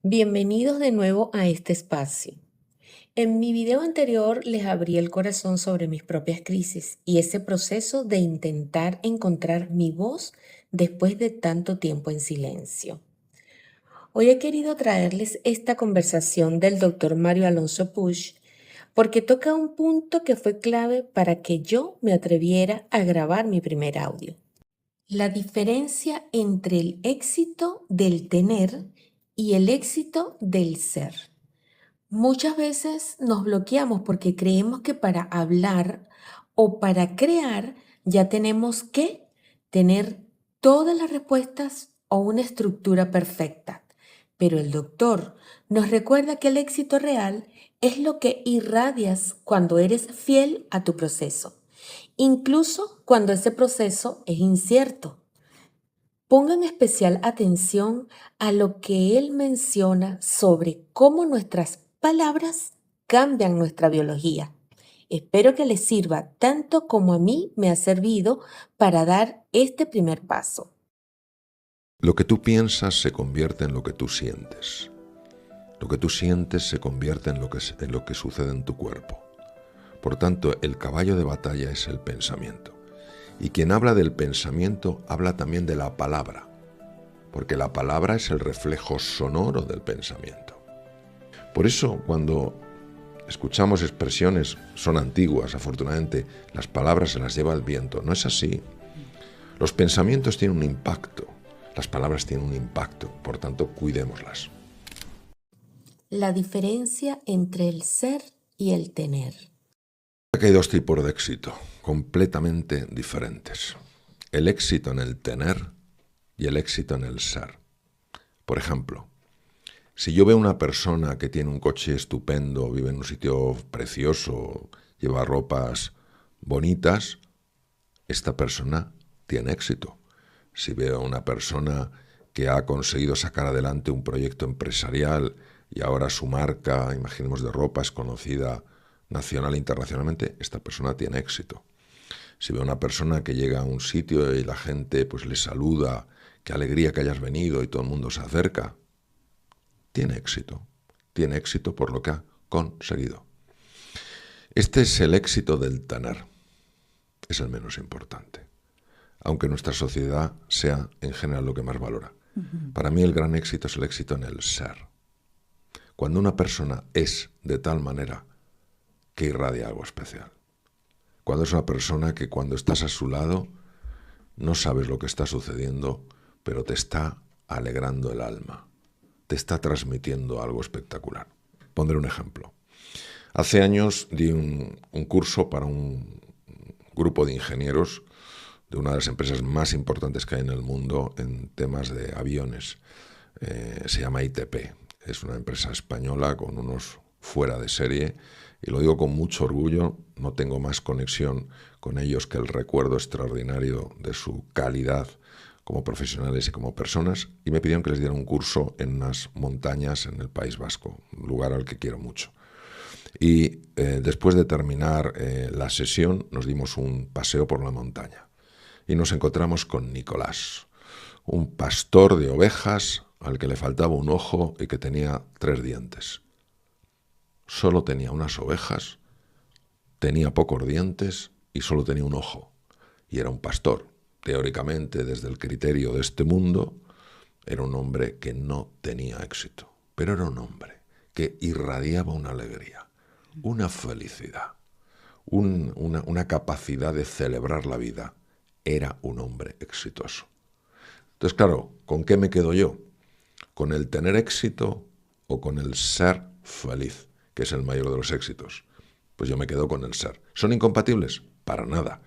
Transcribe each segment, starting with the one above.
Bienvenidos de nuevo a este espacio. En mi video anterior les abrí el corazón sobre mis propias crisis y ese proceso de intentar encontrar mi voz después de tanto tiempo en silencio. Hoy he querido traerles esta conversación del doctor Mario Alonso Puig porque toca un punto que fue clave para que yo me atreviera a grabar mi primer audio. La diferencia entre el éxito del tener y el éxito del ser. Muchas veces nos bloqueamos porque creemos que para hablar o para crear ya tenemos que tener todas las respuestas o una estructura perfecta. Pero el doctor nos recuerda que el éxito real es lo que irradias cuando eres fiel a tu proceso, incluso cuando ese proceso es incierto. Pongan especial atención a lo que él menciona sobre cómo nuestras palabras cambian nuestra biología. Espero que les sirva tanto como a mí me ha servido para dar este primer paso. Lo que tú piensas se convierte en lo que tú sientes. Lo que tú sientes se convierte en lo que sucede en tu cuerpo. Por tanto, el caballo de batalla es el pensamiento. Y quien habla del pensamiento habla también de la palabra, porque la palabra es el reflejo sonoro del pensamiento. Por eso, cuando escuchamos expresiones, son antiguas, afortunadamente, las palabras se las lleva el viento. No es así. Los pensamientos tienen un impacto, las palabras tienen un impacto, por tanto, cuidémoslas. La diferencia entre el ser y el tener. Aquí hay dos tipos de éxito, completamente diferentes. El éxito en el tener y el éxito en el ser. Por ejemplo, si yo veo una persona que tiene un coche estupendo, vive en un sitio precioso, lleva ropas bonitas, esta persona tiene éxito. Si veo a una persona que ha conseguido sacar adelante un proyecto empresarial y ahora su marca, imaginemos de ropa, es conocida nacional e internacionalmente, esta persona tiene éxito. Si veo a una persona que llega a un sitio y la gente pues le saluda, qué alegría que hayas venido y todo el mundo se acerca, tiene éxito. Tiene éxito por lo que ha conseguido. Este es el éxito del tener. Es el menos importante, aunque nuestra sociedad sea en general lo que más valora. Para mí el gran éxito es el éxito en el ser. Cuando una persona es de tal manera que irradia algo especial. Cuando es una persona que cuando estás a su lado no sabes lo que está sucediendo, pero te está alegrando el alma, te está transmitiendo algo espectacular. Pondré un ejemplo. Hace años di un curso para un grupo de ingenieros de una de las empresas más importantes que hay en el mundo en temas de aviones. Se llama ITP. Es una empresa española con unos fuera de serie y lo digo con mucho orgullo. No tengo más conexión con ellos que el recuerdo extraordinario de su calidad como profesionales y como personas, y me pidieron que les diera un curso en unas montañas en el País Vasco, un lugar al que quiero mucho. Y después de terminar la sesión nos dimos un paseo por la montaña y nos encontramos con Nicolás, un pastor de ovejas al que le faltaba un ojo y que tenía 3 dientes. Solo tenía unas ovejas, tenía pocos dientes y solo tenía un ojo. Y era un pastor. Teóricamente, desde el criterio de este mundo, era un hombre que no tenía éxito. Pero era un hombre que irradiaba una alegría, una felicidad, una capacidad de celebrar la vida. Era un hombre exitoso. Entonces, claro, ¿con qué me quedo yo? ¿Con el tener éxito o con el ser feliz, que es el mayor de los éxitos? Pues yo me quedo con el ser. ¿Son incompatibles? Para nada.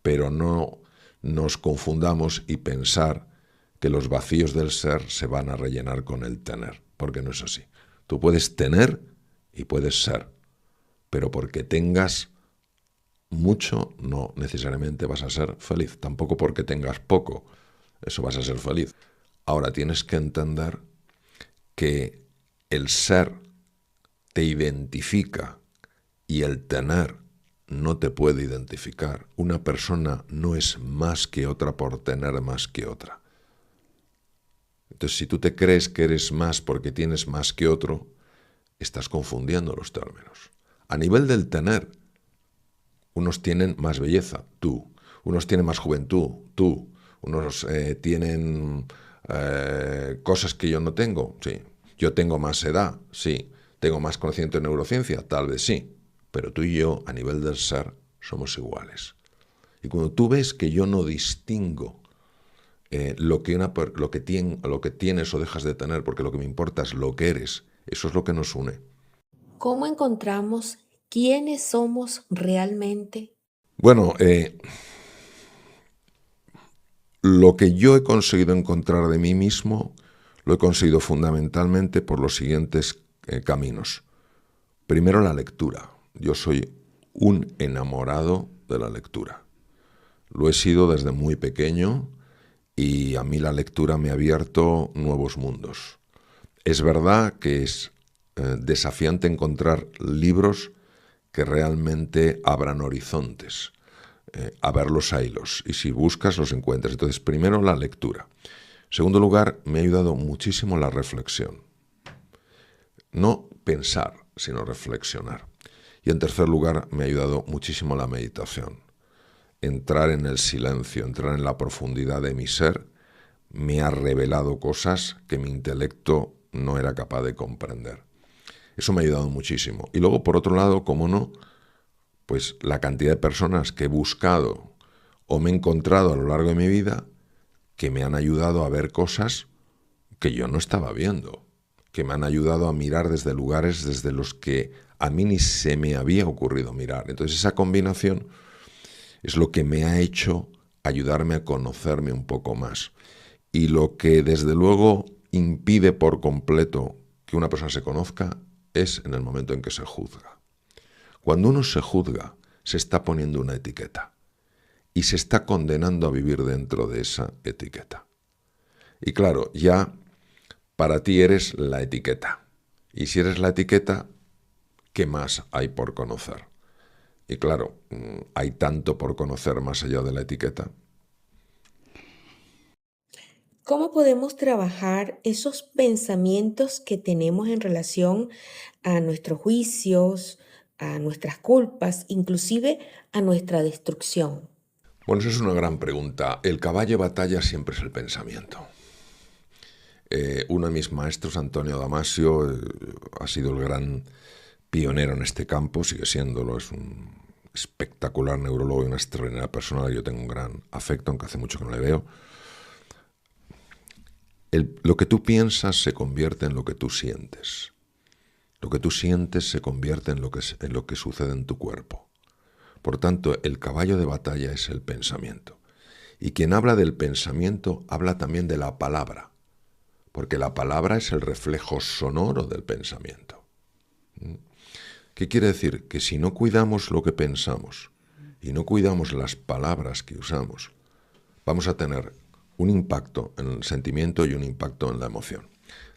Pero no nos confundamos y pensar que los vacíos del ser se van a rellenar con el tener, porque no es así. Tú puedes tener y puedes ser, pero porque tengas mucho no necesariamente vas a ser feliz, tampoco porque tengas poco, eso vas a ser feliz. Ahora tienes que entender que el ser te identifica y el tener no te puede identificar. Una persona no es más que otra por tener más que otra. Entonces Entonces, si tú te crees que eres más porque tienes más que otro, estás confundiendo los términos. A nivel del tener, unos tienen más belleza, tú. Unos tienen más juventud, tú. Unos tienen cosas que yo no tengo, sí. Yo tengo más edad, sí. Tengo más conocimiento en neurociencia, tal vez sí. Pero tú y yo, a nivel del ser, somos iguales. Y cuando tú ves que yo no distingo lo que tienes o dejas de tener, porque lo que me importa es lo que eres, eso es lo que nos une. ¿Cómo encontramos quiénes somos realmente? Bueno, lo que yo he conseguido encontrar de mí mismo, lo he conseguido fundamentalmente por los siguientes caminos. Primero, la lectura. Yo soy un enamorado de la lectura. Lo he sido desde muy pequeño y a mí la lectura me ha abierto nuevos mundos. Es verdad que es desafiante encontrar libros que realmente abran horizontes. A verlos, haylos. Y si buscas, los encuentras. Entonces, primero, la lectura. En segundo lugar, me ha ayudado muchísimo la reflexión. No pensar, sino reflexionar. Y en tercer lugar, me ha ayudado muchísimo la meditación. Entrar en el silencio, entrar en la profundidad de mi ser, me ha revelado cosas que mi intelecto no era capaz de comprender. Eso me ha ayudado muchísimo. Y luego, por otro lado, cómo no, pues la cantidad de personas que he buscado o me he encontrado a lo largo de mi vida que me han ayudado a ver cosas que yo no estaba viendo, que me han ayudado a mirar desde lugares desde los que a mí ni se me había ocurrido mirar. Entonces esa combinación es lo que me ha hecho ayudarme a conocerme un poco más. Y lo que desde luego impide por completo que una persona se conozca es en el momento en que se juzga. Cuando uno se juzga, se está poniendo una etiqueta y se está condenando a vivir dentro de esa etiqueta. Y claro, ya para ti eres la etiqueta. Y si eres la etiqueta, ¿qué más hay por conocer? Y claro, hay tanto por conocer más allá de la etiqueta. ¿Cómo podemos trabajar esos pensamientos que tenemos en relación a nuestros juicios, a nuestras culpas, inclusive a nuestra destrucción? Bueno, esa es una gran pregunta. El caballo de batalla siempre es el pensamiento. Uno de mis maestros, Antonio Damasio, ha sido el gran pionero en este campo, sigue siéndolo, es un espectacular neurólogo y una extraordinaria persona. Yo tengo un gran afecto, aunque hace mucho que no le veo. Lo que tú piensas se convierte en lo que tú sientes. Lo que tú sientes se convierte en lo que sucede en tu cuerpo. Por tanto, el caballo de batalla es el pensamiento. Y quien habla del pensamiento habla también de la palabra, porque la palabra es el reflejo sonoro del pensamiento. ¿Qué quiere decir? Que si no cuidamos lo que pensamos y no cuidamos las palabras que usamos, vamos a tener un impacto en el sentimiento y un impacto en la emoción.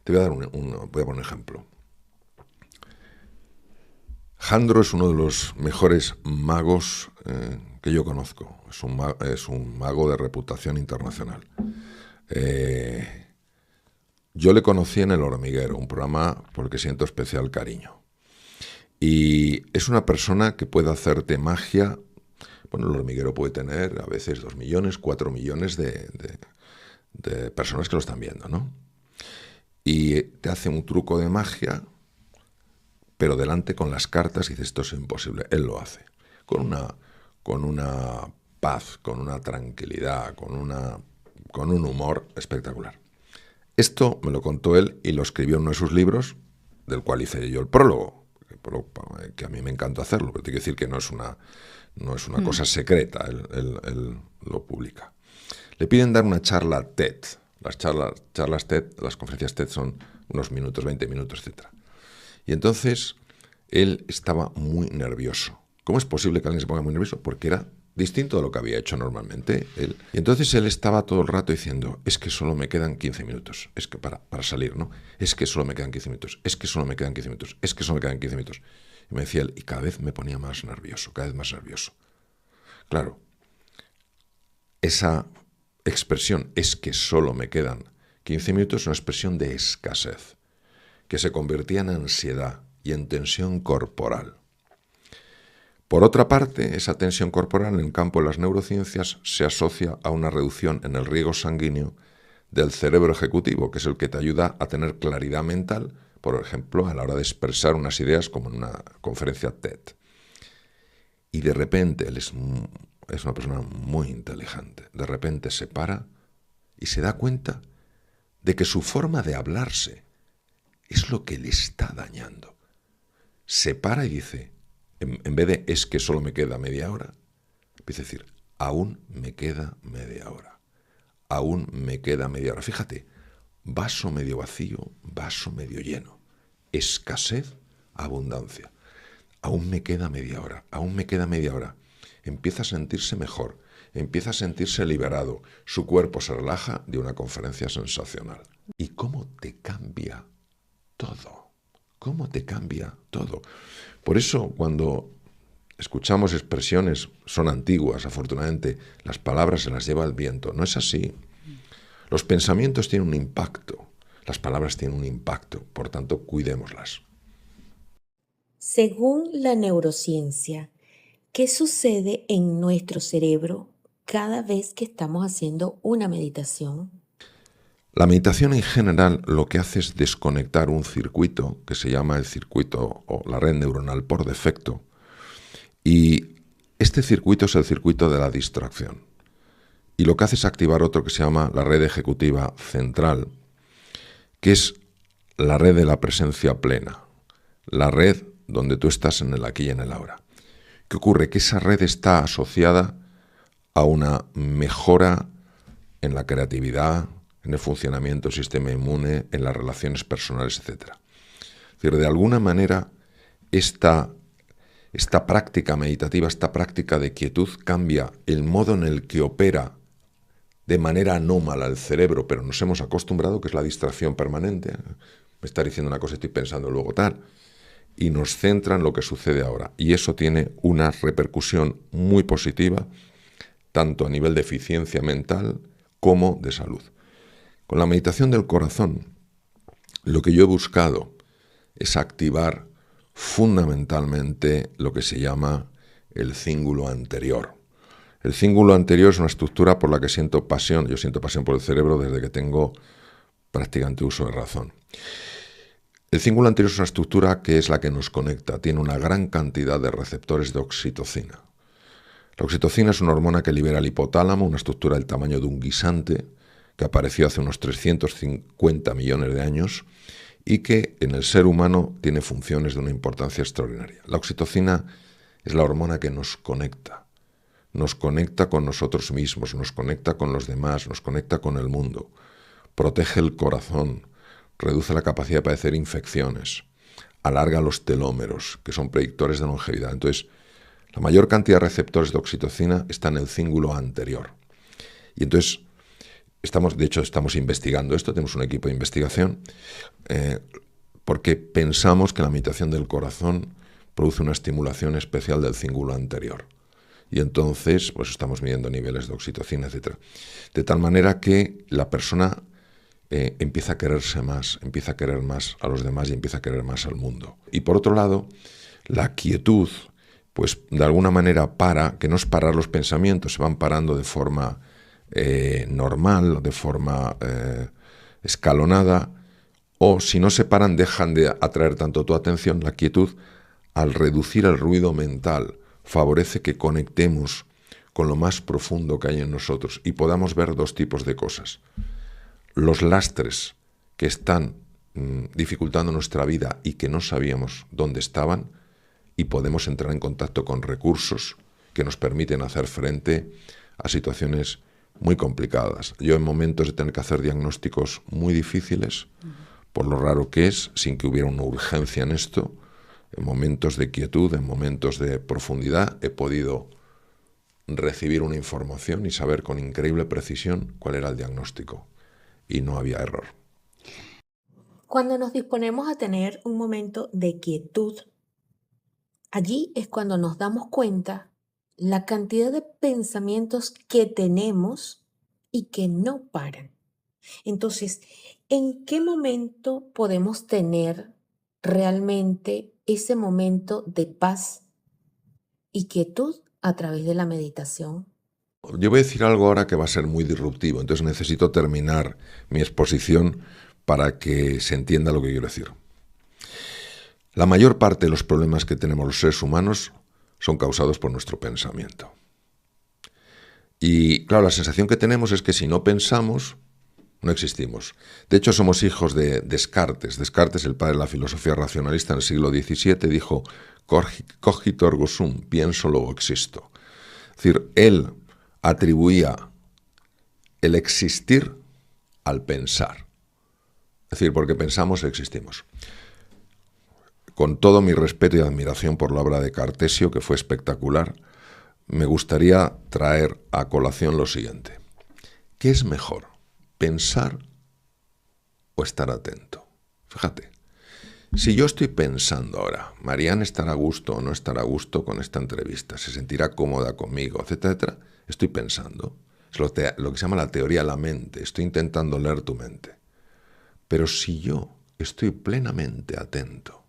Te voy a dar voy a poner un ejemplo. Jandro es uno de los mejores magos que yo conozco. Es un mago de reputación internacional. Yo le conocí en El Hormiguero, un programa por el que siento especial cariño. Y es una persona que puede hacerte magia. Bueno, El Hormiguero puede tener a veces 2 millones, 4 millones de personas que lo están viendo, ¿no? Y te hace un truco de magia, pero delante con las cartas y dices, esto es imposible. Él lo hace. Con una paz, con una tranquilidad, con un humor espectacular. Esto me lo contó él y lo escribió en uno de sus libros, del cual hice yo el prólogo, que a mí me encanta hacerlo, pero tengo que decir que no es una cosa secreta, él lo publica. Le piden dar una charla TED. Las charlas TED, las conferencias TED son unos minutos, 20 minutos, etc. Y entonces él estaba muy nervioso. ¿Cómo es posible que alguien se ponga muy nervioso? Porque era distinto de lo que había hecho normalmente él. Y entonces él estaba todo el rato diciendo, es que solo me quedan 15 minutos. Es que para salir, ¿no? Es que solo me quedan 15 minutos. Es que solo me quedan 15 minutos. Es que solo me quedan 15 minutos. Y me decía él, y cada vez me ponía más nervioso, cada vez más nervioso. Claro, esa expresión, es que solo me quedan 15 minutos es una expresión de escasez, que se convertía en ansiedad y en tensión corporal. Por otra parte, esa tensión corporal en el campo de las neurociencias se asocia a una reducción en el riego sanguíneo del cerebro ejecutivo, que es el que te ayuda a tener claridad mental, por ejemplo, a la hora de expresar unas ideas como en una conferencia TED. Y de repente, él es una persona muy inteligente, de repente se para y se da cuenta de que su forma de hablarse es lo que le está dañando. Se para y dice, en vez de es que solo me queda media hora, empieza a decir, aún me queda media hora. Aún me queda media hora. Fíjate, vaso medio vacío, vaso medio lleno. Escasez, abundancia. Aún me queda media hora, aún me queda media hora. Empieza a sentirse mejor, empieza a sentirse liberado. Su cuerpo se relaja de una conferencia sensacional. ¿Y cómo te cambia todo? ¿Cómo te cambia todo? Por eso, cuando escuchamos expresiones, son antiguas, afortunadamente, las palabras se las lleva el viento. No es así. Los pensamientos tienen un impacto, las palabras tienen un impacto, por tanto, cuidémoslas. Según la neurociencia, ¿qué sucede en nuestro cerebro cada vez que estamos haciendo una meditación? La meditación en general lo que hace es desconectar un circuito que se llama el circuito o la red neuronal por defecto. Y este circuito es el circuito de la distracción. Y lo que hace es activar otro que se llama la red ejecutiva central, que es la red de la presencia plena, la red donde tú estás en el aquí y en el ahora. ¿Qué ocurre? Que esa red está asociada a una mejora en la creatividad, en el funcionamiento del sistema inmune, en las relaciones personales, etc. Es decir, de alguna manera, esta práctica meditativa, esta práctica de quietud cambia el modo en el que opera de manera anómala el cerebro, pero nos hemos acostumbrado, que es la distracción permanente. Me está diciendo una cosa, estoy pensando luego tal. Y nos centra en lo que sucede ahora. Y eso tiene una repercusión muy positiva, tanto a nivel de eficiencia mental como de salud. Con la meditación del corazón, lo que yo he buscado es activar fundamentalmente lo que se llama el cíngulo anterior. El cíngulo anterior es una estructura por la que siento pasión. Yo siento pasión por el cerebro desde que tengo prácticamente uso de razón. El cíngulo anterior es una estructura que es la que nos conecta. Tiene una gran cantidad de receptores de oxitocina. La oxitocina es una hormona que libera el hipotálamo, una estructura del tamaño de un guisante, que apareció hace unos 350 millones de años y que en el ser humano tiene funciones de una importancia extraordinaria. La oxitocina es la hormona que nos conecta con nosotros mismos, nos conecta con los demás, nos conecta con el mundo, protege el corazón, reduce la capacidad de padecer infecciones, alarga los telómeros, que son predictores de longevidad. Entonces, la mayor cantidad de receptores de oxitocina está en el cíngulo anterior. Y entonces, de hecho, estamos investigando esto, tenemos un equipo de investigación, porque pensamos que la meditación del corazón produce una estimulación especial del cíngulo anterior. Y entonces, pues estamos midiendo niveles de oxitocina, etc. De tal manera que la persona empieza a quererse más, empieza a querer más a los demás y empieza a querer más al mundo. Y por otro lado, la quietud, pues de alguna manera que no es parar los pensamientos, se van parando de forma normal, de forma escalonada, o si no se paran dejan de atraer tanto tu atención. La quietud, al reducir el ruido mental, favorece que conectemos con lo más profundo que hay en nosotros y podamos ver dos tipos de cosas. Los lastres que están dificultando nuestra vida y que no sabíamos dónde estaban, y podemos entrar en contacto con recursos que nos permiten hacer frente a situaciones muy complicadas. Yo en momentos de tener que hacer diagnósticos muy difíciles, por lo raro que es, sin que hubiera una urgencia en esto, en momentos de quietud, en momentos de profundidad, he podido recibir una información y saber con increíble precisión cuál era el diagnóstico. Y no había error. Cuando nos disponemos a tener un momento de quietud, allí es cuando nos damos cuenta la cantidad de pensamientos que tenemos y que no paran. Entonces, ¿en qué momento podemos tener realmente ese momento de paz y quietud a través de la meditación? Yo voy a decir algo ahora que va a ser muy disruptivo, entonces necesito terminar mi exposición para que se entienda lo que quiero decir. La mayor parte de los problemas que tenemos los seres humanos son causados por nuestro pensamiento. Y claro, la sensación que tenemos es que si no pensamos, no existimos. De hecho, somos hijos de Descartes. Descartes, el padre de la filosofía racionalista en el siglo XVII, dijo cogito ergo sum, pienso, luego existo. Es decir, él atribuía el existir al pensar. Es decir, porque pensamos, existimos. Con todo mi respeto y admiración por la obra de Cartesio, que fue espectacular, me gustaría traer a colación lo siguiente. ¿Qué es mejor, pensar o estar atento? Fíjate, si yo estoy pensando ahora, Marianne estará a gusto o no estará a gusto con esta entrevista, se sentirá cómoda conmigo, etcétera, etcétera, estoy pensando. Es lo que se llama la teoría de la mente, estoy intentando leer tu mente. Pero si yo estoy plenamente atento,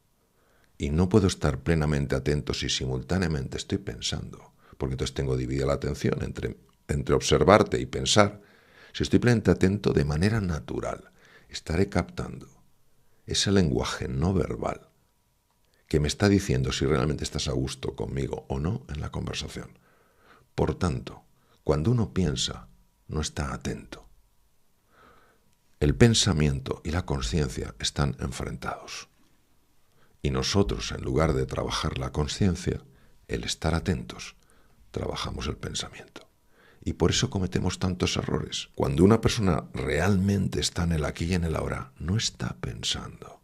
y no puedo estar plenamente atento si simultáneamente estoy pensando, porque entonces tengo dividida la atención entre observarte y pensar. Si estoy plenamente atento, de manera natural, estaré captando ese lenguaje no verbal que me está diciendo si realmente estás a gusto conmigo o no en la conversación. Por tanto, cuando uno piensa, no está atento. El pensamiento y la consciencia están enfrentados. Y nosotros, en lugar de trabajar la consciencia, el estar atentos, trabajamos el pensamiento. Y por eso cometemos tantos errores. Cuando una persona realmente está en el aquí y en el ahora, no está pensando.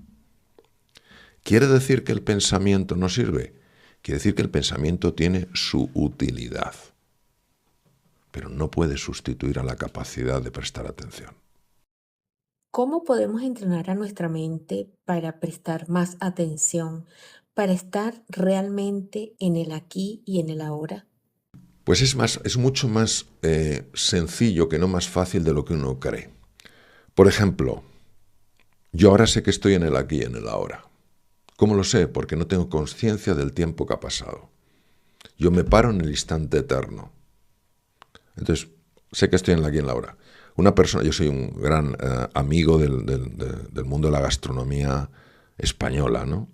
¿Quiere decir que el pensamiento no sirve? Quiere decir que el pensamiento tiene su utilidad, pero no puede sustituir a la capacidad de prestar atención. ¿Cómo podemos entrenar a nuestra mente para prestar más atención, para estar realmente en el aquí y en el ahora? Pues es mucho más sencillo que no más fácil de lo que uno cree. Por ejemplo, yo ahora sé que estoy en el aquí y en el ahora. ¿Cómo lo sé? Porque no tengo conciencia del tiempo que ha pasado. Yo me paro en el instante eterno. Entonces, sé que estoy en el aquí y en el ahora. Una persona, yo soy un gran amigo del mundo de la gastronomía española, ¿no?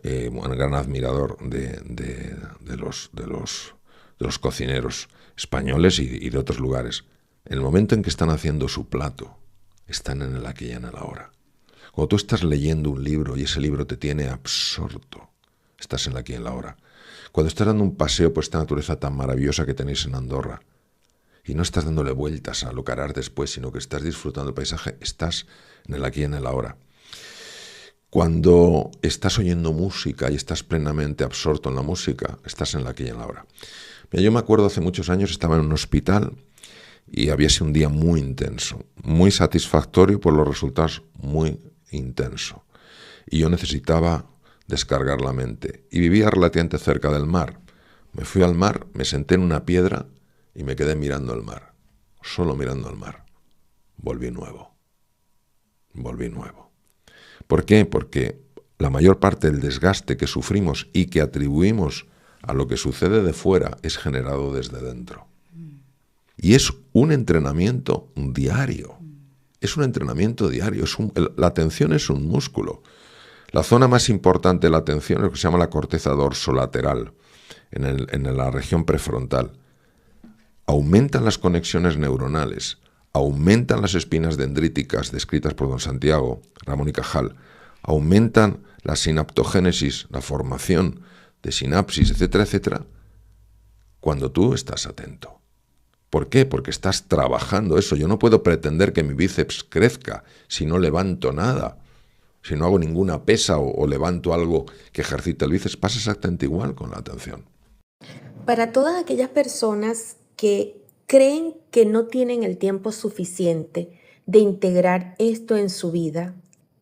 Un gran admirador de los cocineros españoles y de otros lugares. En el momento en que están haciendo su plato, están en el aquí y en el ahora. Cuando tú estás leyendo un libro y ese libro te tiene absorto, estás en el aquí y en el ahora. Cuando estás dando un paseo por esta naturaleza tan maravillosa que tenéis en Andorra, y no estás dándole vueltas a lo que harás después, sino que estás disfrutando del paisaje, estás en el aquí y en el ahora. Cuando estás oyendo música y estás plenamente absorto en la música, estás en el aquí y en el ahora. Mira, yo me acuerdo hace muchos años, estaba en un hospital y había sido un día muy intenso, muy satisfactorio por los resultados, muy intenso. Y yo necesitaba descargar la mente. Y vivía relativamente cerca del mar. Me fui al mar, me senté en una piedra y me quedé mirando el mar, solo mirando el mar. Volví nuevo. ¿Por qué? Porque la mayor parte del desgaste que sufrimos y que atribuimos a lo que sucede de fuera es generado desde dentro. Y es un entrenamiento diario. Es un entrenamiento diario. La atención es un músculo. La zona más importante de la atención es lo que se llama la corteza dorsolateral, en la región prefrontal. Aumentan las conexiones neuronales, aumentan las espinas dendríticas descritas por don Santiago, Ramón y Cajal, aumentan la sinaptogénesis, la formación de sinapsis, etcétera, etcétera, cuando tú estás atento. ¿Por qué? Porque estás trabajando eso. Yo no puedo pretender que mi bíceps crezca si no levanto nada, si no hago ninguna pesa o levanto algo que ejercite el bíceps. Pasa exactamente igual con la atención. Para todas aquellas personas que creen que no tienen el tiempo suficiente de integrar esto en su vida,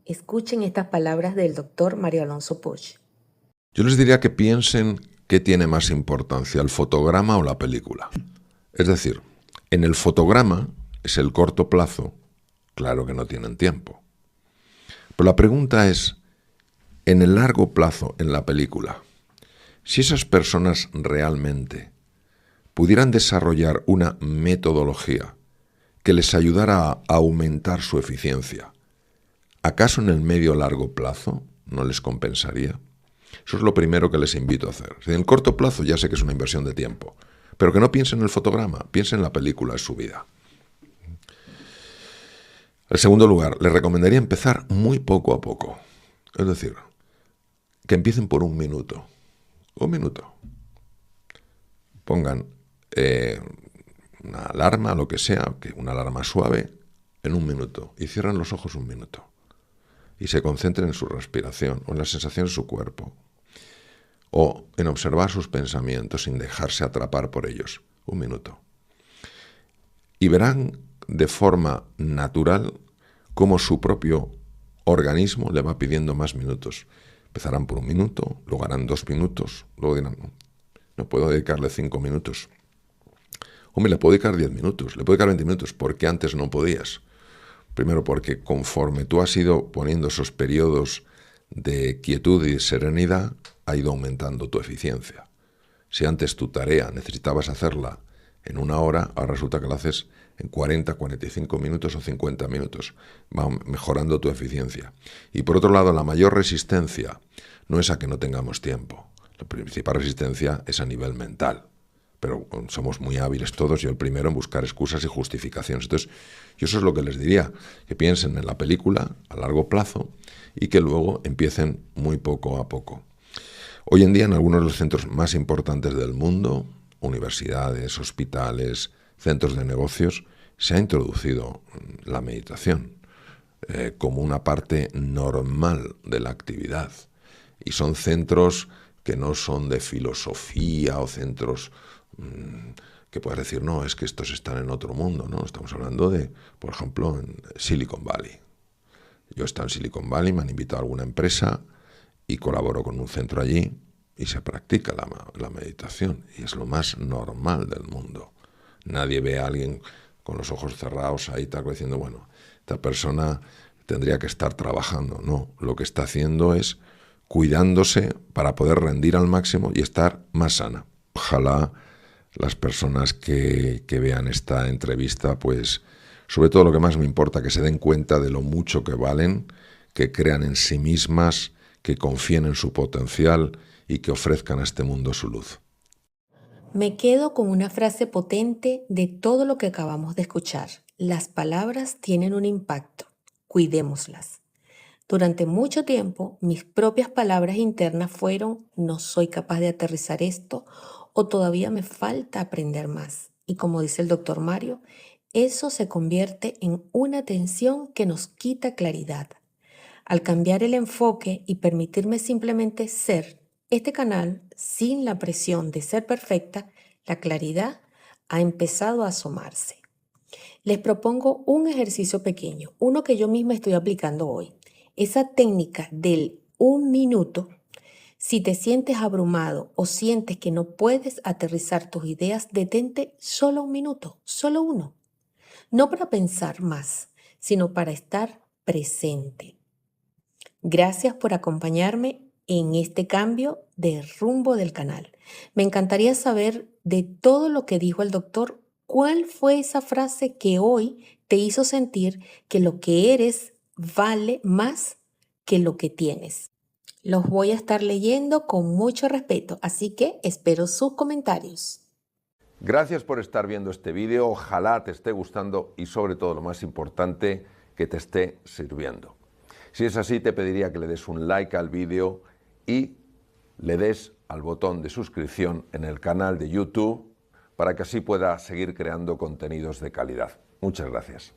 escuchen estas palabras del doctor Mario Alonso Puig. Yo les diría que piensen qué tiene más importancia, el fotograma o la película. Es decir, en el fotograma es el corto plazo, Claro que no tienen tiempo. Pero la pregunta es, en el largo plazo, en la película, si esas personas realmente pudieran desarrollar una metodología que les ayudara a aumentar su eficiencia, ¿acaso en el medio o largo plazo no les compensaría? Eso es lo primero que les invito a hacer. En el corto plazo ya sé que es una inversión de tiempo, pero que no piensen en el fotograma, piensen en la película, en su vida. En segundo lugar, les recomendaría empezar muy poco a poco. Es decir, que empiecen por un minuto. Un minuto. Pongan una alarma, lo que sea, una alarma suave, en un minuto. Y cierren los ojos un minuto. Y se concentren en su respiración o en la sensación de su cuerpo. O en observar sus pensamientos sin dejarse atrapar por ellos. Un minuto. Y verán de forma natural cómo su propio organismo le va pidiendo más minutos. Empezarán por un minuto, luego harán 2 minutos, luego dirán, no puedo dedicarle 5 minutos. Hombre, le puedo dedicar 10 minutos, le puedo dedicar 20 minutos, porque antes no podías. Primero porque conforme tú has ido poniendo esos periodos de quietud y de serenidad, ha ido aumentando tu eficiencia. Si antes tu tarea necesitabas hacerla en 1 hora, ahora resulta que la haces en 40, 45 minutos o 50 minutos. Va mejorando tu eficiencia. Y por otro lado, la mayor resistencia no es a que no tengamos tiempo. La principal resistencia es a nivel mental. Pero somos muy hábiles todos, yo el primero en buscar excusas y justificaciones. Entonces, yo eso es lo que les diría, que piensen en la película a largo plazo y que luego empiecen muy poco a poco. Hoy en día en algunos de los centros más importantes del mundo, universidades, hospitales, centros de negocios, se ha introducido la meditación como una parte normal de la actividad. Y son centros que no son de filosofía o centros que puedas decir, no, es que estos están en otro mundo, ¿no? Estamos hablando de, por ejemplo, en Silicon Valley. Yo he estado en Silicon Valley, me han invitado a alguna empresa y colaboro con un centro allí y se practica la meditación y es lo más normal del mundo. Nadie ve a alguien con los ojos cerrados ahí tal diciendo, bueno, esta persona tendría que estar trabajando. No, lo que está haciendo es cuidándose para poder rendir al máximo y estar más sana. Ojalá las personas que vean esta entrevista, pues sobre todo lo que más me importa, que se den cuenta de lo mucho que valen, que crean en sí mismas, que confíen en su potencial y que ofrezcan a este mundo su luz. Me quedo con una frase potente de todo lo que acabamos de escuchar. Las palabras tienen un impacto. Cuidémoslas. Durante mucho tiempo, mis propias palabras internas fueron no soy capaz de aterrizar esto o todavía me falta aprender más. Y como dice el doctor Mario, eso se convierte en una tensión que nos quita claridad. Al cambiar el enfoque y permitirme simplemente ser este canal sin la presión de ser perfecta, la claridad ha empezado a asomarse. Les propongo un ejercicio pequeño, uno que yo misma estoy aplicando hoy. Esa técnica del 1 minuto, si te sientes abrumado o sientes que no puedes aterrizar tus ideas, detente solo 1 minuto, solo uno. No para pensar más, sino para estar presente. Gracias por acompañarme en este cambio de rumbo del canal. Me encantaría saber de todo lo que dijo el doctor, ¿cuál fue esa frase que hoy te hizo sentir que lo que eres vale más que lo que tienes? Los voy a estar leyendo con mucho respeto, así que espero sus comentarios. Gracias por estar viendo este vídeo, ojalá te esté gustando y sobre todo lo más importante, que te esté sirviendo. Si es así, te pediría que le des un like al vídeo y le des al botón de suscripción en el canal de YouTube para que así pueda seguir creando contenidos de calidad. Muchas gracias.